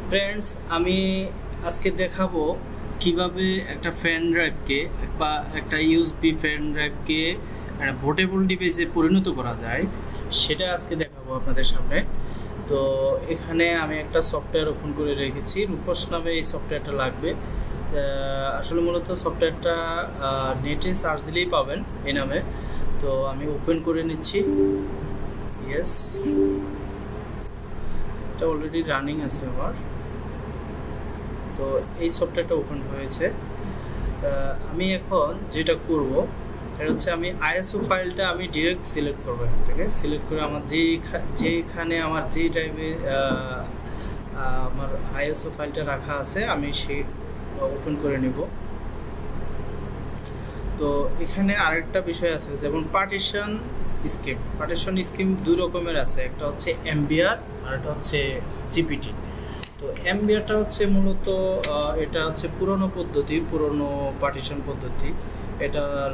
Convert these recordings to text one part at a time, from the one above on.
Friends, আমি আজকে দেখাবো কিভাবে একটা পেন ড্রাইভকে বা একটা ইউএসবি পেন ড্রাইভকে একটা পোর্টেবল ডিভাইসে পরিণত করা যায়, সেটা আজকে দেখাবো আপনাদের সামনে। তো এখানে আমি একটা সফটওয়্যার ওপেন করে রেখেছি, রূপস নামে এই সফটওয়্যারটা লাগবে। আসলে মূলত সফটওয়্যারটা নেটে সার্চ দিলেই পাবেন এই নামে। তো আমি ওপেন করে নিচ্ছি। ইয়েস, এটা অলরেডি রানিং আছে আমার। তো এই সফটওয়্যারটা ওপেন হয়েছে। আমি এখন যেটা করব এটা হচ্ছে আমি আইএসও ফাইলটা আমি ডিরেক্ট সিলেক্ট করবো। এখান থেকে সিলেক্ট করে আমার যেখানে আমার যে ড্রাইভে আমার আইএসও ফাইলটা রাখা আছে আমি সেই ওপেন করে নিব। তো এখানে আরেকটা বিষয় আছে, যেমন পার্টিশন স্কিম দুই রকমের আছে, একটা হচ্ছে এমবিআর আর একটা হচ্ছে জিপিটি। তো এমবিআরটা হচ্ছে মূলত এটা হচ্ছে পুরনো পার্টিশন পদ্ধতি। এটার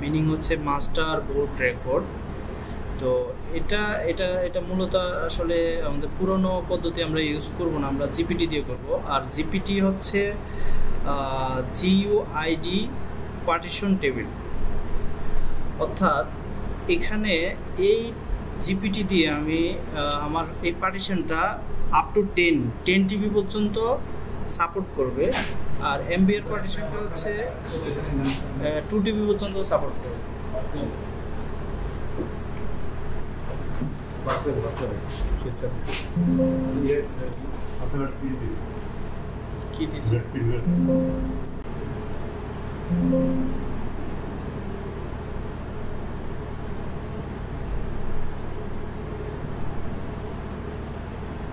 মিনিং হচ্ছে মাস্টার বোর্ড রেকর্ড। তো এটা এটা এটা মূলত আসলে আমাদের পুরনো পদ্ধতি আমরা ইউজ করব না, আমরা জিপিটি দিয়ে করব। আর জিপিটি হচ্ছে জিইউআইডি পার্টিশন টেবিল। অর্থাৎ এখানে এই জিপিটি দিয়ে আমি আমার এই পার্টিশনটা আপ টু 10 টিবি পর্যন্ত সাপোর্ট করবে। আর এমবিআর পার্টিশনটা হচ্ছে 2 টিবি পর্যন্ত সাপোর্ট করবে। কি দিচ্ছে?